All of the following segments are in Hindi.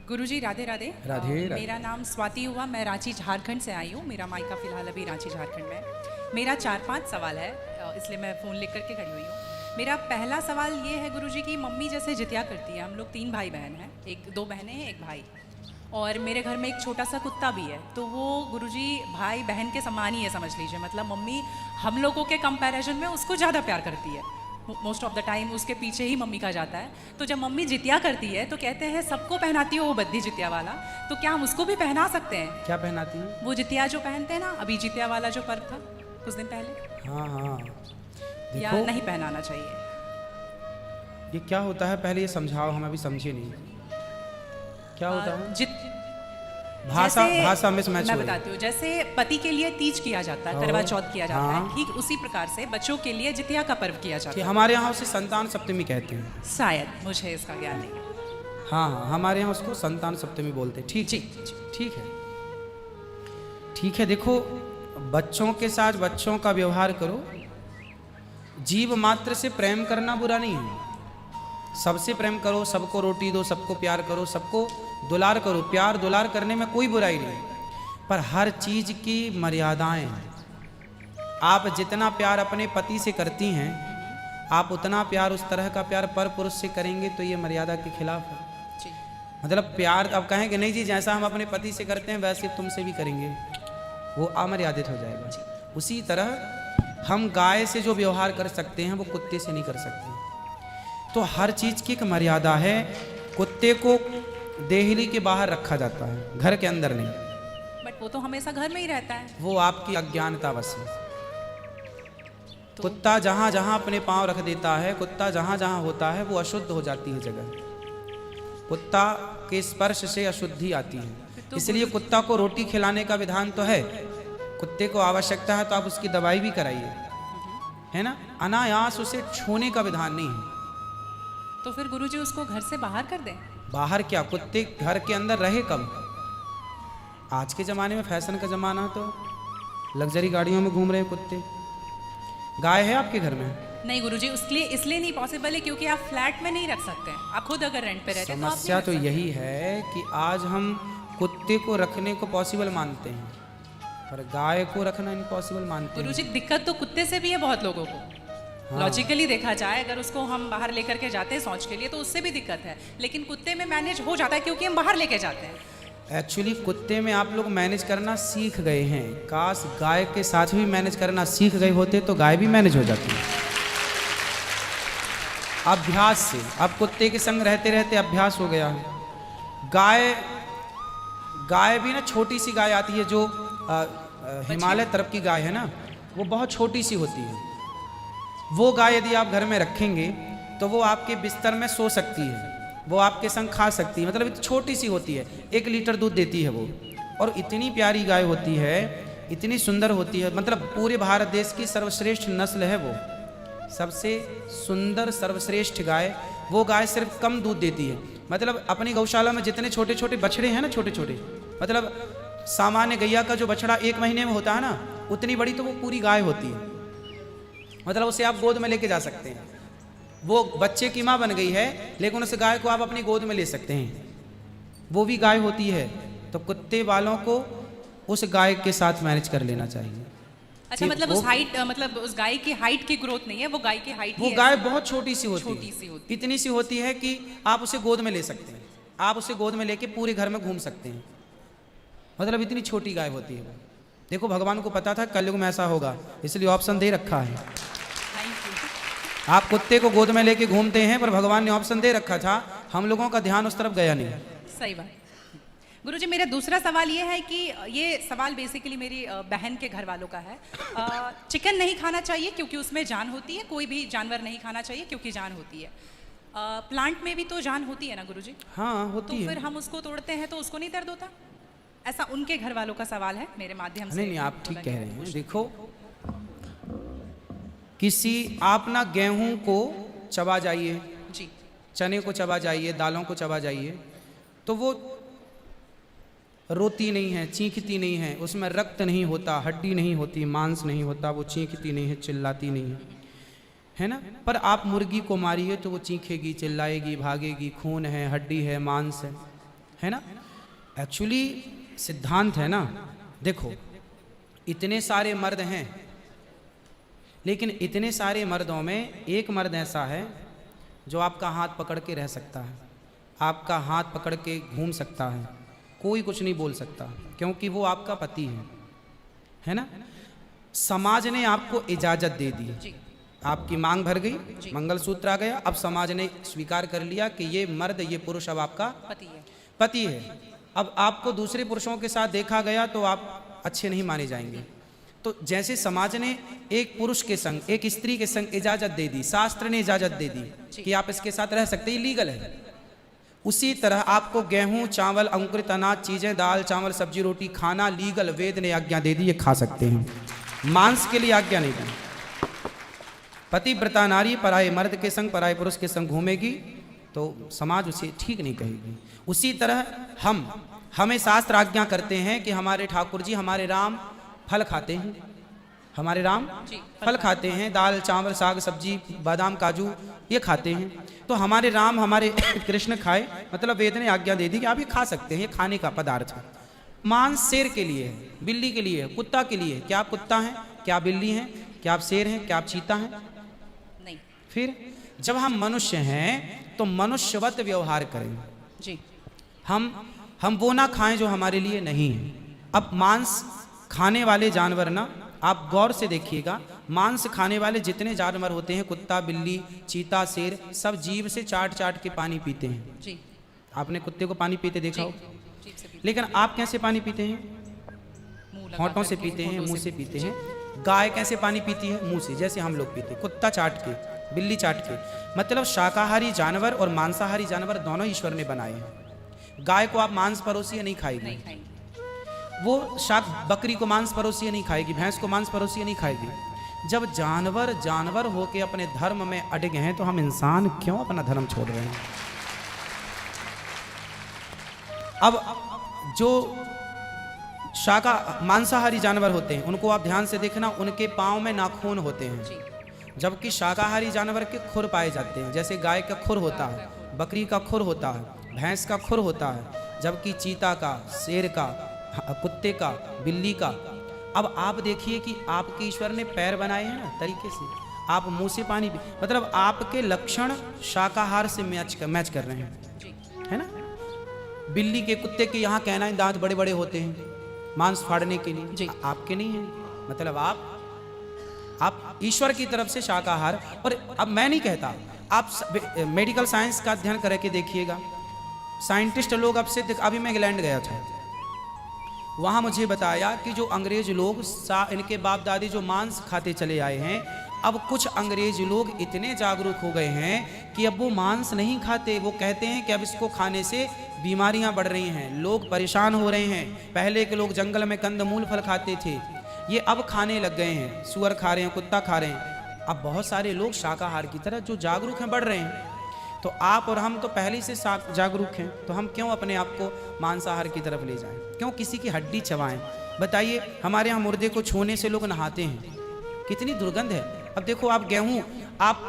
गुरुजी राधे राधे। राधे राधे। मेरा नाम स्वाति हुआ, मैं रांची झारखंड से आई हूँ। मेरा मायका फ़िलहाल अभी रांची झारखंड में है। मेरा 4-5 सवाल है, इसलिए मैं फ़ोन लेकर के खड़ी हुई हूँ। मेरा पहला सवाल ये है गुरुजी की मम्मी जैसे जितिया करती है, हम लोग 3 भाई बहन हैं, 2 बहनें हैं 1 भाई, और मेरे घर में एक छोटा सा कुत्ता भी है। तो वो गुरुजी भाई बहन के समान ही है समझ लीजिए, मतलब मम्मी हम लोगों के कंपैरिजन में उसको ज़्यादा प्यार करती है। मोस्ट ऑफ द टाइम उसके पीछे ही मम्मी का जाता है। तो जब मम्मी जितिया करती है तो कहते हैं सबको पहनाती हो वो बद्दी जितिया वाला, तो क्या हम उसको भी पहना सकते हैं? क्या पहनाती हैं? वो जितिया जो पहनते हैं ना, अभी जितिया वाला जो पर्व था कुछ दिन पहले, हाँ हाँ। या देखो नहीं पहनाना चाहिए? ये क्या होता है, पहले ये समझाओ, हम अभी समझे नहीं क्या होता है। भाषा में समझ मैं बताती हूँ। जैसे पति के लिए तीज किया जाता है, करवा चौथ किया जाता है, ठीक उसी प्रकार से बच्चों के लिए जितिया का पर्व किया जाता है। हमारे यहाँ उसे संतान सप्तमी कहते हैं शायद, मुझे इसका ज्ञान नहीं। हाँ हाँ, हमारे यहाँ उसको संतान सप्तमी बोलते हैं। ठीक जी ठीक है, ठीक है। देखो, बच्चों के साथ बच्चों का व्यवहार करो। जीव मात्र से प्रेम करना बुरा नहीं है, सबसे प्रेम करो, सबको रोटी दो, सबको प्यार करो, सबको दुलार करो। प्यार दुलार करने में कोई बुराई नहीं, पर हर चीज की मर्यादाएं हैं। आप जितना प्यार अपने पति से करती हैं, आप उतना प्यार, उस तरह का प्यार पर पुरुष से करेंगे तो ये मर्यादा के खिलाफ है। जी। मतलब प्यार अब कहें कि नहीं जी, जैसा हम अपने पति से करते हैं वैसे तुमसे भी करेंगे, वो अमर्यादित हो जाएगा। उसी तरह हम गाय से जो व्यवहार कर सकते हैं वो कुत्ते से नहीं कर सकते। तो हर चीज की एक मर्यादा है। कुत्ते को देहली के बाहर रखा जाता है, घर के अंदर नहीं। बट वो तो हमेशा घर में ही रहता है। वो आपकी अज्ञानतावश है। कुत्ता जहां जहां अपने पांव रख देता है, कुत्ता जहां जहां होता है, वो अशुद्ध हो जाती है जगह। कुत्ता के स्पर्श से अशुद्धि आती है, इसलिए कुत्ता को रोटी खिलाने का विधान तो है। कुत्ते को आवश्यकता है तो आप उसकी दवाई भी कराइए, है ना। अनायास उसे छूने का विधान नहीं है। तो फिर गुरुजी उसको घर से बाहर कर दें? बाहर क्या, कुत्ते घर के अंदर रहे कब? आज के ज़माने में फैशन का ज़माना, तो लग्जरी गाड़ियों में घूम रहे हैं कुत्ते। गाय है आपके घर में? नहीं गुरुजी, इसलिए नहीं पॉसिबल है क्योंकि आप फ्लैट में नहीं रख सकते हैं। आप खुद अगर रेंट पे रहते हैं तो आप समस्या नहीं तो रख सकते। यही है कि आज हम कुत्ते को रखने को पॉसिबल मानते हैं, पर गाय को रखना इम्पॉसिबल मानते हैं। गुरुजी दिक्कत तो कुत्ते से भी है बहुत लोगों को। लॉजिकली देखा जाए, अगर उसको हम बाहर लेकर के जाते हैं शौच के लिए तो उससे भी दिक्कत है, लेकिन कुत्ते में मैनेज हो जाता है क्योंकि हम बाहर लेके जाते हैं। एक्चुअली कुत्ते में आप लोग मैनेज करना सीख गए हैं। काश गाय के साथ भी मैनेज करना सीख गए होते तो गाय भी मैनेज हो जाती है अभ्यास से। अब कुत्ते के संग रहते रहते अभ्यास हो गया है। गाय भी ना, छोटी सी गाय आती है जो हिमालय तरफ की गाय है ना, वो बहुत छोटी सी होती है। वो गाय यदि आप घर में रखेंगे तो वो आपके बिस्तर में सो सकती है, वो आपके संग खा सकती है। मतलब छोटी सी होती है, 1 लीटर दूध देती है वो, और इतनी प्यारी गाय होती है, इतनी सुंदर होती है। मतलब पूरे भारत देश की सर्वश्रेष्ठ नस्ल है वो, सबसे सुंदर सर्वश्रेष्ठ गाय। वो गाय सिर्फ कम दूध देती है। मतलब अपनी गौशाला में जितने छोटे छोटे बछड़े हैं ना, छोटे छोटे, मतलब सामान्य गैया का जो बछड़ा 1 महीने में होता है ना, उतनी बड़ी तो वो पूरी गाय होती है। मतलब उसे आप गोद में लेके जा सकते हैं। वो बच्चे की माँ बन गई है, लेकिन उस गाय को आप अपनी गोद में ले सकते हैं, वो भी गाय होती है। तो कुत्ते वालों को उस गाय के साथ मैनेज कर लेना चाहिए। अच्छा, मतलब उस हाइट, मतलब उस गाय की हाइट की ग्रोथ नहीं है, वो गाय की हाइट, वो गाय बहुत छोटी सी होती है, इतनी सी होती है कि आप उसे गोद में ले सकते हैं। आप उसे गोद में लेके पूरे घर में घूम सकते हैं। मतलब इतनी छोटी गाय होती है वो। देखो, भगवान को पता था कलयुग में ऐसा होगा, इसलिए ऑप्शन दे रखा है। आप कुत्ते को गोद में लेके घूमते हैं, पर भगवान ने ऑप्शन दे रखा था, हम लोगों का ध्यान उस तरफ गया नहीं। सही बात। गुरुजी, मेरा दूसरा सवाल ये है कि ये सवाल बेसिकली मेरी बहन के घर वालों का है। चिकन नहीं खाना चाहिए क्योंकि उसमें जान होती है, कोई भी जानवर नहीं खाना चाहिए क्योंकि जान होती है। प्लांट में भी तो जान होती है ना गुरुजी? हाँ होती है। तो फिर हम उसको तोड़ते हैं तो उसको नहीं दर्द होता? ऐसा उनके घर वालों का सवाल है, मेरे माध्यम से। नहीं, आप ठीक कह रहे हैं। देखो, आप ना गेहूं को चबा जाइए जी, चने को चबा जाइए, दालों को चबा जाइए, तो वो रोती नहीं है, चीखती नहीं है, उसमें रक्त नहीं होता, हड्डी नहीं होती, मांस नहीं होता, वो चीखती नहीं है, चिल्लाती नहीं है ना। पर आप मुर्गी को मारिए तो वो चीखेगी, चिल्लाएगी, भागेगी, खून है, हड्डी है, मांस है ना। एक्चुअली सिद्धांत है ना, देखो इतने सारे मर्द हैं, लेकिन इतने सारे मर्दों में एक मर्द ऐसा है जो आपका हाथ पकड़ के रह सकता है, आपका हाथ पकड़ के घूम सकता है, कोई कुछ नहीं बोल सकता, क्योंकि वो आपका पति है ना। समाज ने आपको इजाज़त दे दी, आपकी मांग भर गई, मंगलसूत्र आ गया, अब समाज ने स्वीकार कर लिया कि ये मर्द, ये पुरुष अब आपका पति है। अब आपको दूसरे पुरुषों के साथ देखा गया तो आप अच्छे नहीं माने जाएंगे। तो जैसे समाज ने एक पुरुष के संग, एक स्त्री के संग इजाज़त दे दी, शास्त्र ने इजाज़त दे दी कि आप इसके साथ रह सकते, ये लीगल है, उसी तरह आपको गेहूं, चावल, अंकुरित अनाज चीज़ें, दाल, चावल, सब्जी, रोटी खाना लीगल, वेद ने आज्ञा दे दी, ये खा सकते हैं, मांस के लिए आज्ञा नहीं दी। पतिव्रता नारी पराये मर्द के संग, पराये पुरुष के संग घूमेगी तो समाज उसे ठीक नहीं कहेगी। उसी तरह हमें शास्त्र आज्ञा करते हैं कि हमारे ठाकुर जी, हमारे राम फल खाते हैं, हमारे राम फल खाते हैं, दाल, चावल, साग, सब्जी, बादाम, काजू ये खाते हैं, तो हमारे राम, हमारे कृष्ण खाए, मतलब वेद ने आज्ञा दे दी कि आप ये खा सकते हैं, ये खाने का पदार्थ है। मांस शेर के लिए है, बिल्ली के लिए है, कुत्ता के लिए है। क्या आप कुत्ता हैं? क्या आप बिल्ली हैं? क्या आप शेर हैं? क्या आप चीता हैं? नहीं। फिर जब हम मनुष्य हैं तो मनुष्यवत व्यवहार करें जी। हम वो ना खाएं जो हमारे लिए नहीं है। अब मांस खाने वाले जानवर ना, आप गौर से देखिएगा, मांस खाने वाले जितने जानवर होते हैं, कुत्ता, बिल्ली, चीता, शेर, सब जीभ से चाट चाट के पानी पीते हैं जी। आपने कुत्ते को पानी पीते देखा हो, लेकिन आप कैसे पानी पीते हैं? होंठों से पीते हैं, मुंह से पीते हैं। गाय कैसे पानी पीती है? मुंह से, जैसे हम लोग पीते, कुत्ता चाट के, बिल्ली चाट के। मतलब शाकाहारी जानवर और मांसाहारी जानवर दोनों ईश्वर ने बनाए हैं। गाय को आप मांस परोसिए नहीं खाएगी, वो बकरी को मांस परोसिए नहीं खाएगी, भैंस को मांस परोसिए नहीं खाएगी। जब जानवर होके अपने धर्म में अटके हैं तो हम इंसान क्यों अपना धर्म छोड़ रहे हैं? अब जो मांसाहारी जानवर होते हैं उनको आप ध्यान से देखना, उनके पाँव में नाखून होते हैं, जबकि शाकाहारी जानवर के खुर पाए जाते हैं। जैसे गाय का खुर होता है, बकरी का खुर होता है, भैंस का खुर होता है, जबकि चीता का, शेर का, कुत्ते का, बिल्ली का। अब आप देखिए कि आपके ईश्वर ने पैर बनाए हैं ना तरीके से, आप मुंह से पानी पी, मतलब आपके लक्षण शाकाहार से मैच कर रहे हैं, है ना। बिल्ली के, कुत्ते के यहाँ कहना है दांत बड़े बड़े होते हैं मांस फाड़ने के लिए, आपके नहीं है। मतलब आप ईश्वर की तरफ से शाकाहार। और अब मैं नहीं कहता, आप मेडिकल साइंस का अध्ययन करके देखिएगा, साइंटिस्ट लोग अब से, अभी मैं इंग्लैंड गया था, वहाँ मुझे बताया कि जो अंग्रेज लोग इनके बाप दादी जो मांस खाते चले आए हैं, अब कुछ अंग्रेज लोग इतने जागरूक हो गए हैं कि अब वो मांस नहीं खाते। वो कहते हैं कि अब इसको खाने से बीमारियां बढ़ रही हैं, लोग परेशान हो रहे हैं। पहले के लोग जंगल में कंदमूल फल खाते थे, ये अब खाने लग गए हैं, सुअर खा रहे हैं, कुत्ता खा रहे हैं। अब बहुत सारे लोग शाकाहार की तरह जो जागरूक हैं बढ़ रहे हैं। तो आप और हम तो पहले से जागरूक हैं, तो हम क्यों अपने आप को मांसाहार की तरफ ले जाएं? क्यों किसी की हड्डी चबाएं? बताइए, हमारे यहाँ मुर्दे को छूने से लोग नहाते हैं, कितनी दुर्गंध है। अब देखो, आप गेहूं, आप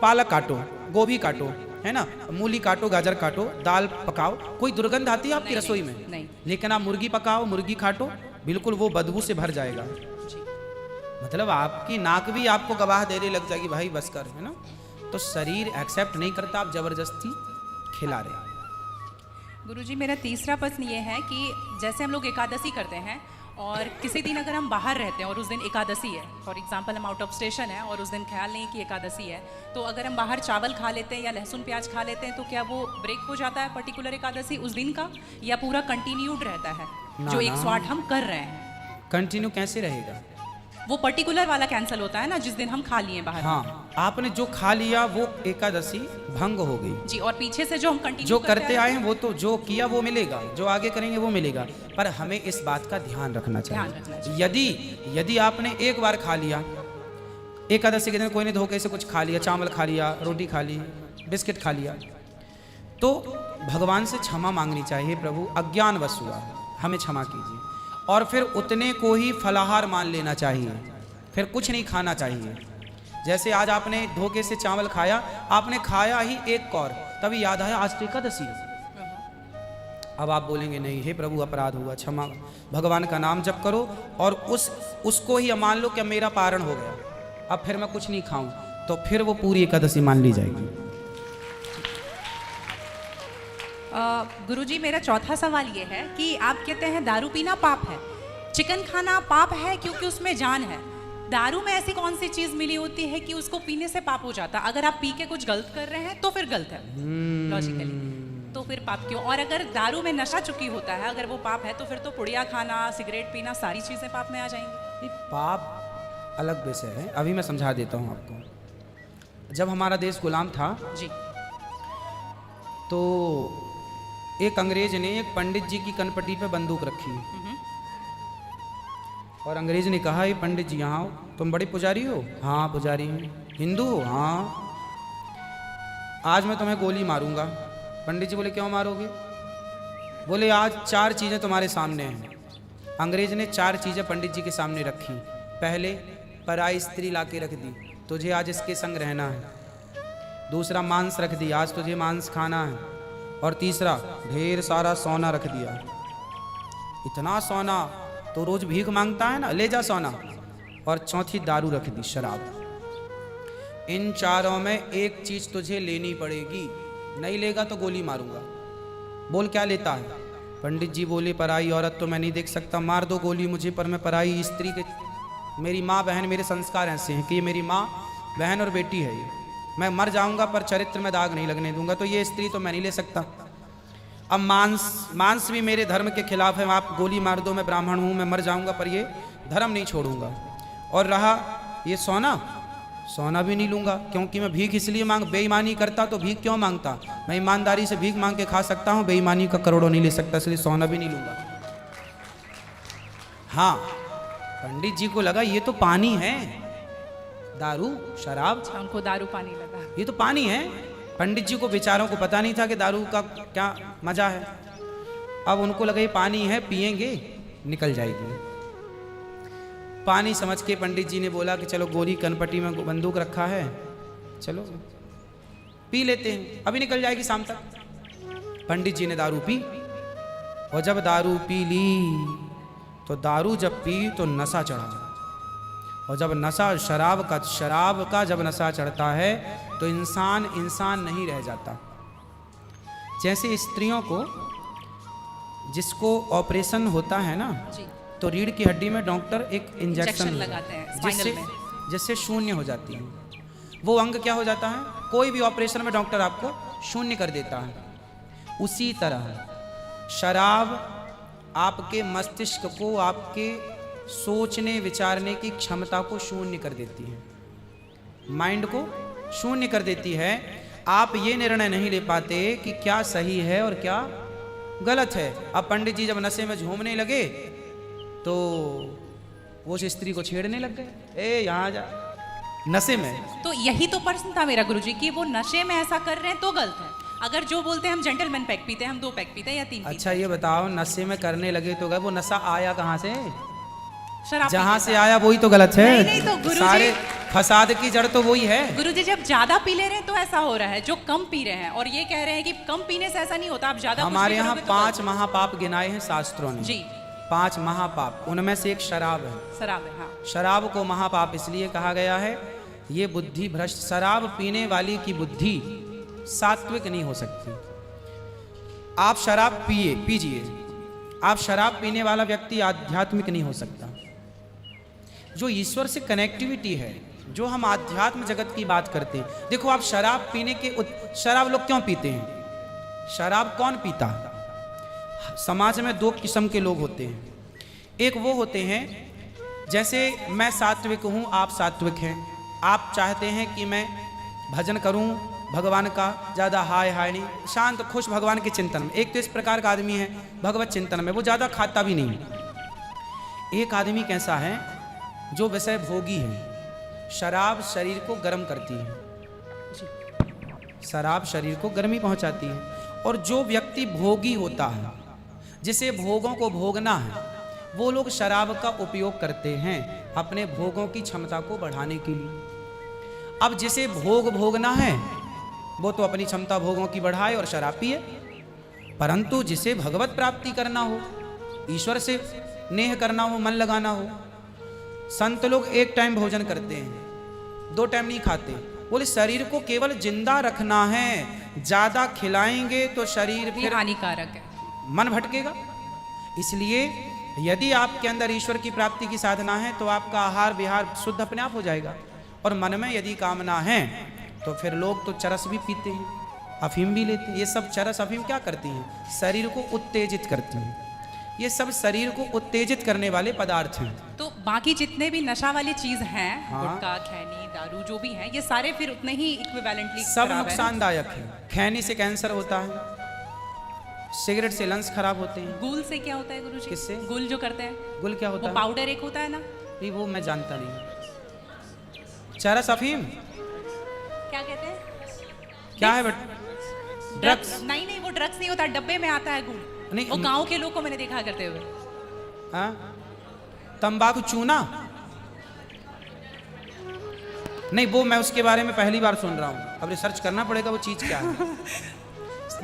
पालक काटो, गोभी काटो, है ना, मूली काटो, गाजर काटो, दाल पकाओ, कोई दुर्गंध आती है आपकी रसोई में? नहीं। लेकिन आप मुर्गी पकाओ, मुर्गी काटो, बिल्कुल वो बदबू से भर जाएगा। मतलब आपकी नाक भी आपको गवाह देने लग जाएगी, भाई बस कर, है ना। तो शरीर एक्सेप्ट नहीं करता, आप जबरदस्ती खिला रहे। गुरुजी, मेरा तीसरा प्रश्न ये है कि जैसे हम लोग एकादशी करते हैं और किसी दिन अगर हम बाहर रहते हैं और उस दिन एकादशी है, फॉर एग्जांपल हम आउट ऑफ स्टेशन है और उस दिन ख्याल नहीं कि एकादशी है, तो अगर हम बाहर चावल खा लेते हैं या लहसुन प्याज खा लेते हैं तो क्या वो ब्रेक हो जाता है पर्टिकुलर एकादशी उस दिन का, या पूरा कंटिन्यूड रहता है? जो 108 हम कर रहे हैं कंटिन्यू कैसे रहेगा? वो पर्टिकुलर वाला कैंसिल होता है ना जिस दिन हम खा लिए बाहर। हाँ, आपने जो खा लिया वो एकादशी भंग हो गई जी। और पीछे से जो हम कंटिन्यू जो करते आए हैं वो तो जो किया वो मिलेगा, जो आगे करेंगे वो मिलेगा। पर हमें इस बात का ध्यान रखना चाहिए। यदि आपने एक बार खा लिया, एकादशी के दिन कोई ने धोखे से कुछ खा लिया, चावल खा लिया, रोटी खा ली, बिस्किट खा लिया, तो भगवान से क्षमा मांगनी चाहिए, प्रभु अज्ञानवश हुआ, हमें क्षमा कीजिए। और फिर उतने को ही फलाहार मान लेना चाहिए, फिर कुछ नहीं खाना चाहिए। जैसे आज आपने धोखे से चावल खाया, आपने खाया ही एक कौर, तभी याद आया आज तो एकादशी, अब आप बोलेंगे नहीं, हे प्रभु अपराध हुआ, क्षमा, भगवान का नाम जप करो और उसको ही मान लो कि अब मेरा पारण हो गया, अब फिर मैं कुछ नहीं खाऊं, तो फिर वो पूरी एकादशी मान ली जाएगी। गुरुजी मेरा चौथा सवाल ये है कि आप कहते हैं दारू पीना पाप है, चिकन खाना पाप है क्योंकि उसमें जान है। दारू में ऐसी कौन सी चीज मिली होती है कि उसको पीने से पाप हो जाता? अगर आप पी के कुछ गलत कर रहे हैं तो फिर गलत है लॉजिकली, तो फिर पाप क्यों? और अगर दारू में नशा चुकी होता है, अगर वो पाप है, तो फिर तो पुड़िया खाना, सिगरेट पीना, सारी चीजें पाप में आ जाएंगी। ये पाप अलग विषय है, अभी मैं समझा देता हूँ आपको। जब हमारा देश गुलाम था जी, तो एक अंग्रेज ने एक पंडित जी की कनपटी पे बंदूक रखी और अंग्रेज ने कहा, ये पंडित जी यहाँ हो, तुम बड़े पुजारी हो? हाँ पुजारी हूँ। हिंदू हो? हाँ। आज मैं तुम्हें गोली मारूंगा। पंडित जी बोले क्यों मारोगे? बोले आज 4 चीज़ें तुम्हारे सामने हैं। अंग्रेज ने 4 चीज़ें पंडित जी के सामने रखी। पहले पराई स्त्री ला के रख दी, तुझे आज इसके संग रहना है। दूसरा मांस रख दिया, आज तुझे मांस खाना है। और तीसरा ढेर सारा सोना रख दिया। इतना सोना तो रोज भीख मांगता है ना, ले जा सोना। और चौथी दारू रख दी, शराब। इन 4 में एक चीज तुझे लेनी पड़ेगी, नहीं लेगा तो गोली मारूंगा। बोल क्या लेता है? पंडित जी बोले पराई औरत तो मैं नहीं देख सकता, मार दो गोली मुझे, पर मैं पराई स्त्री के, मेरी माँ बहन, मेरे संस्कार ऐसे हैं कि ये मेरी माँ बहन और बेटी है, ये मैं मर जाऊंगा पर चरित्र में दाग नहीं लगने दूंगा, तो ये स्त्री तो मैं नहीं ले सकता। अब मांस भी मेरे धर्म के खिलाफ है, आप गोली मार दो, मैं ब्राह्मण हूँ, मैं मर जाऊंगा पर ये धर्म नहीं छोड़ूंगा। और रहा ये सोना भी नहीं लूंगा, क्योंकि मैं भीख इसलिए बेईमानी करता तो भीख क्यों मांगता? मैं ईमानदारी से भीख मांग के खा सकता हूँ, बेईमानी का करोड़ों नहीं ले सकता, इसलिए सोना भी नहीं लूंगा। हाँ, पंडित जी को लगा ये तो पानी है, दारू शराब, उनको दारू पानी लगा, ये तो पानी है। पंडित जी को बेचारों को पता नहीं था कि दारू का क्या मजा है। अब उनको लगा ये पानी है, पिएंगे निकल जाएगी। पानी समझ के पंडित जी ने बोला कि चलो गोली कनपटी में बंदूक रखा है, चलो पी लेते हैं, अभी निकल जाएगी शाम तक। पंडित जी ने दारू पी, और जब दारू पी ली तो दारू जब पी तो नशा चढ़ा। और जब नशा शराब का जब नशा चढ़ता है तो इंसान नहीं रह जाता। जैसे स्त्रियों को, जिसको ऑपरेशन होता है ना, जी, तो रीढ़ की हड्डी में डॉक्टर एक इंजेक्शन लगाते हैं स्पाइनल में, जिससे शून्य हो जाती है। वो अंग क्या हो जाता है? कोई भी ऑपरेशन में डॉक्टर आपको शून्य कर देता है। उसी तरह शराब आपके मस्तिष्क को, आपके सोचने विचारने की क्षमता को शून्य कर देती है, माइंड को शून्य कर देती है। आप ये निर्णय नहीं ले पाते कि क्या सही है और क्या गलत है। अब पंडित जी जब नशे में झूमने लगे तो वो उस स्त्री को छेड़ने लग गए, ए यहाँ जा, नशे में। तो यही तो प्रश्न था मेरा गुरुजी कि वो नशे में ऐसा कर रहे हैं तो गलत है। अगर जो बोलते हैं हम जेंटलमैन पैक पीते हैं, हम 2 पैक पीते हैं या 3 अच्छा ये बताओ, नशे में करने लगे तो गए, वो नशा आया कहाँ से? शराब जहाँ से आया वही तो गलत है। नहीं तो गुरुजी, सारे फसाद की जड़ तो वही है। गुरुजी जब ज्यादा पी ले रहे हैं तो ऐसा हो रहा है, जो कम पी रहे हैं, और ये कह रहे हैं कि कम पीने से ऐसा नहीं होता, आप ज्यादा हमारे यहाँ 5 महापाप गिनाए हैं शास्त्रों ने जी, 5 महापाप, उनमें से एक शराब है। शराब है, हाँ। शराब को महापाप इसलिए कहा गया है, ये बुद्धि भ्रष्ट, शराब पीने वाली की बुद्धि सात्विक नहीं हो सकती। आप शराब पीजिए, आप शराब पीने वाला व्यक्ति आध्यात्मिक नहीं हो सकता। जो ईश्वर से कनेक्टिविटी है, जो हम आध्यात्म जगत की बात करते हैं, देखो आप शराब पीने के शराब लोग क्यों पीते हैं? शराब कौन पीता है? समाज में 2 किस्म के लोग होते हैं। एक वो होते हैं, जैसे मैं सात्विक हूँ, आप सात्विक हैं, आप चाहते हैं कि मैं भजन करूँ भगवान का, ज़्यादा हाय नहीं, शांत खुश भगवान के चिंतन में। एक तो इस प्रकार का आदमी है भगवत चिंतन में, वो ज़्यादा खाता भी नहीं। एक आदमी कैसा है जो विषय भोगी है। शराब शरीर को गर्म करती है, शराब शरीर को गर्मी पहुंचाती है। और जो व्यक्ति भोगी होता है, जिसे भोगों को भोगना है, वो लोग शराब का उपयोग करते हैं अपने भोगों की क्षमता को बढ़ाने के लिए। अब जिसे भोगना है वो तो अपनी क्षमता भोगों की बढ़ाए और शराब पिए, परंतु जिसे भगवत प्राप्ति करना हो, ईश्वर से नेह करना हो, मन लगाना हो, संत लोग एक टाइम भोजन करते हैं, 2 टाइम नहीं खाते। बोले शरीर को केवल जिंदा रखना है, ज्यादा खिलाएंगे तो शरीर ये फिर हानिकारक है। मन भटकेगा। इसलिए यदि आपके अंदर ईश्वर की प्राप्ति की साधना है तो आपका आहार विहार शुद्ध अपने आप हो जाएगा। और मन में यदि कामना है तो फिर लोग तो चरस भी पीते हैं, अफीम भी लेते हैं। ये सब चरस अफीम क्या करती हैं? शरीर को उत्तेजित करती हैं। ये सब शरीर को उत्तेजित करने वाले पदार्थ हैं। तो बाकी जितने भी नशा वाली चीज हैं, हाँ। गुटखा, खैनी, दारू जो भी हैं, ये सारे फिर उतने ही इक्विवेलेंटली सब नुकसानदायक है। खैनी से कैंसर होता है, सिगरेट से लंग्स खराब होते हैं। गुल से क्या होता है गुरुजी? किससे? गुल जो करते हैं, गुल क्या होता वो है? पाउडर एक होता है ना, नहीं वो मैं जानता नहीं। चरस अफीम क्या कहते हैं? क्या है बट ड्रग्स? नहीं नहीं, वो ड्रग्स नहीं होता, डब्बे में आता है गुल। नहीं, वो गांव के लोग को मैंने देखा करते हुए। हाँ? तंबाकू चूना? नहीं वो मैं उसके बारे में पहली बार सुन रहा हूँ, अब रिसर्च करना पड़ेगा वो चीज क्या है।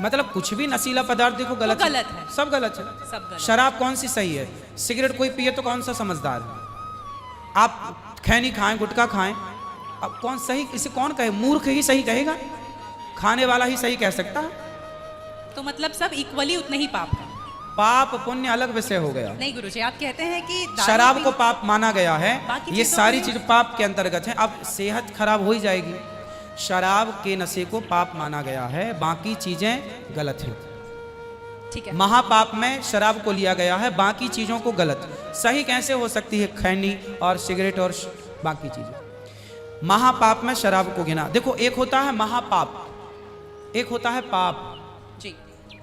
मतलब कुछ भी नशीला पदार्थ देखो गलत वो गलत है। सब गलत है। सब गलत। शराब कौन सी सही है? सिगरेट कोई पिए तो कौन सा समझदार है? आप खैनी खाएं, गुटखा खाएं, अब कौन सही, इसे कौन कहे? मूर्ख ही सही कहेगा, खाने वाला ही सही कह सकता है। तो मतलब सब इक्वली उतने ही पाप है। पाप पुण्य अलग विषय हो गया। नहीं गुरुजी, आप कहते हैं कि दारू शराब भी- को पाप माना गया है, बाकी ये चीजों सारी को चीज पाप के अंतर्गत है। अब सेहत खराब हो ही जाएगी। शराब के नशे को पाप माना गया है, बाकी चीजें गलत हैं। ठीक है। महापाप में शराब को लिया गया है, बाकी चीजों को गलत। सही कैसे हो सकती है खैनी और सिगरेट और बाकी चीजें? महापाप में शराब को गिना। देखो एक होता है महापाप, एक होता है पाप। जी।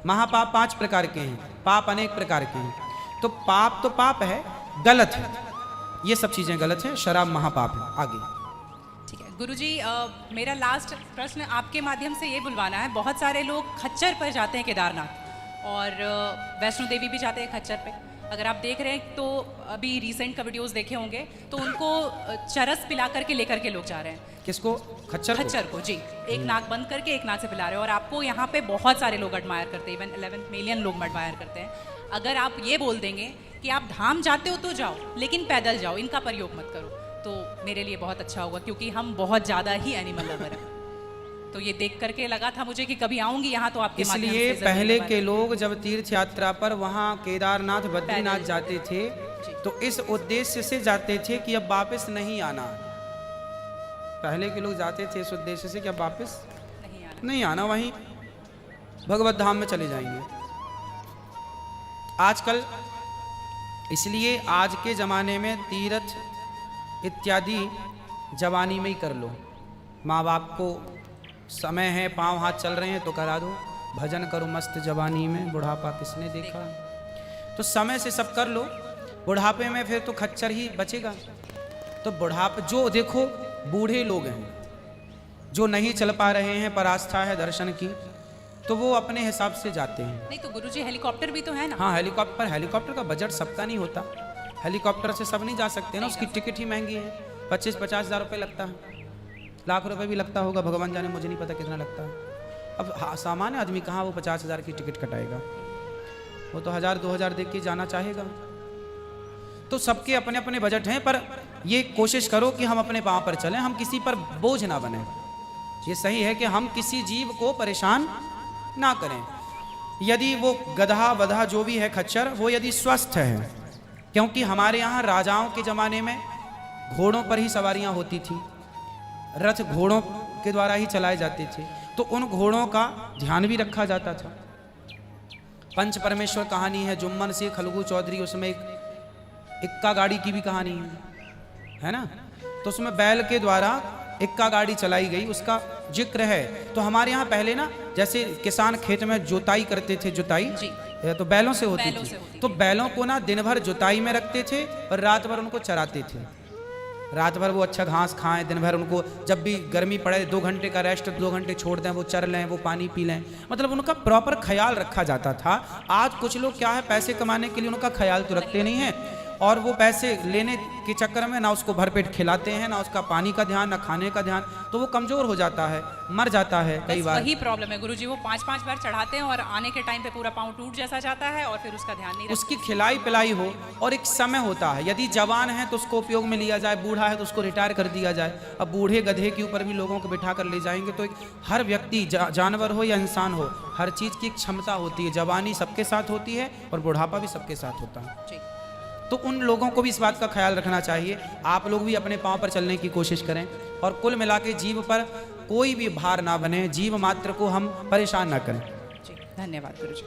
महापाप 5 प्रकार के हैं, पाप अनेक प्रकार के हैं। तो पाप है, गलत है, ये सब चीजें गलत हैं। शराब महापाप है। आगे ठीक है गुरुजी, मेरा लास्ट प्रश्न आपके माध्यम से ये बुलवाना है। बहुत सारे लोग खच्चर पर जाते हैं केदारनाथ, और वैष्णो देवी भी जाते हैं खच्चर पे। अगर आप देख रहे हैं तो अभी रिसेंट का वीडियोस देखे होंगे, तो उनको चरस पिला करके लेकर के लोग जा रहे हैं। किसको? खच्चर को जी, एक नाक बंद करके एक नाक से पिला रहे हैं। और आपको यहाँ पे बहुत सारे लोग एडमायर करते हैं, इवन 11 मिलियन लोग एडमायर करते हैं। अगर आप ये बोल देंगे कि आप धाम जाते हो तो जाओ, लेकिन पैदल जाओ, इनका प्रयोग मत करो, तो मेरे लिए बहुत अच्छा होगा, क्योंकि हम बहुत ज़्यादा ही एनिमल लवर हैं। तो ये देख करके लगा था मुझे कि कभी आऊंगी यहाँ तो आपके माध्यम से इसलिए जरूर पहले एक बार- के लोग जब तीर्थ यात्रा पर वहाँ केदारनाथ बद्रीनाथ पैदल जाते थे जी। तो इस उद्देश्य से जाते थे कि अब वापस नहीं आना। पहले के लोग जाते थे इस उद्देश्य से कि अब वापस नहीं आना। नहीं आना, वहीं भगवत धाम में चले जाएंगे। आजकल इसलिए आज के ज़माने में तीर्थ इत्यादि जवानी में ही कर लो। माँ बाप को समय है, पाँव हाथ चल रहे हैं तो करा दो, भजन करो मस्त जवानी में, बुढ़ापा किसने देखा। तो समय से सब कर लो, बुढ़ापे में फिर तो खच्चर ही बचेगा। तो बुढ़ापे जो देखो बूढ़े लोग हैं जो नहीं चल पा रहे हैं, पर आस्था है दर्शन की, तो वो अपने हिसाब से जाते हैं। नहीं तो गुरुजी हेलीकॉप्टर भी तो है ना। हाँ हेलीकॉप्टर का बजट सबका नहीं होता, हेलीकॉप्टर से सब नहीं जा सकते ना, उसकी टिकट ही महंगी है, 25-50 हज़ार रुपये लगता है, लाख रुपए भी लगता होगा, भगवान जाने, मुझे नहीं पता कितना लगता है। अब सामान्य आदमी कहाँ वो 50 हज़ार की टिकट कटाएगा, वो तो 1000-2000 देख के जाना चाहेगा। तो सबके अपने अपने बजट हैं, पर ये कोशिश करो कि हम अपने पाँव पर चलें, हम किसी पर बोझ ना बने। ये सही है कि हम किसी जीव को परेशान ना करें। यदि वो गधा बधा जो भी है खच्चर, वो यदि स्वस्थ है, क्योंकि हमारे यहाँ राजाओं के ज़माने में घोड़ों पर ही सवारियाँ होती थी, रथ घोड़ों के द्वारा ही चलाए जाते थे, तो उन घोड़ों का ध्यान भी रखा जाता था। पंच परमेश्वर कहानी है, जुम्मन से खलगू चौधरी, उसमें एक इक्का गाड़ी की भी कहानी है ना, तो उसमें बैल के द्वारा इक्का गाड़ी चलाई गई, उसका जिक्र है। तो हमारे यहाँ पहले ना जैसे किसान खेत में जुताई करते थे, जुताई जी। तो बैलों से होती बैलों थी, से होती तो बैलों को ना दिन भर जुताई में रखते थे और रात भर उनको चराते थे। रात भर वो अच्छा घास खाएं, दिन भर उनको जब भी गर्मी पड़े 2 घंटे का रेस्ट, 2 घंटे छोड़ दें, वो चर लें, वो पानी पी लें, मतलब उनका प्रॉपर ख्याल रखा जाता था। आज कुछ लोग क्या है, पैसे कमाने के लिए उनका ख्याल तो रखते नहीं हैं, और वो पैसे लेने के चक्कर में ना उसको भरपेट खिलाते हैं, ना उसका पानी का ध्यान, ना खाने का ध्यान, तो वो कमज़ोर हो जाता है, मर जाता है कई बस बार। वही प्रॉब्लम है गुरुजी, वो 5-5 बार चढ़ाते हैं और आने के टाइम पे पूरा पाँव टूट जैसा जाता है और फिर उसका ध्यान नहीं रखते। उसकी खिलाई पिलाई हो और एक समय होता है, यदि जवान है तो उसको उपयोग में लिया जाए, बूढ़ा है तो उसको रिटायर कर दिया जाए। अब बूढ़े गधे के ऊपर भी लोगों को बिठा कर ले जाएंगे तो हर व्यक्ति जानवर हो या इंसान हो, हर चीज़ की एक क्षमता होती है। जवानी सबके साथ होती है और बुढ़ापा भी सबके साथ होता है। जी। तो उन लोगों को भी इस बात का ख्याल रखना चाहिए। आप लोग भी अपने पाँव पर चलने की कोशिश करें और कुल मिला के जीव पर कोई भी भार ना बने, जीव मात्र को हम परेशान ना करें। जी, धन्यवाद गुरुजी।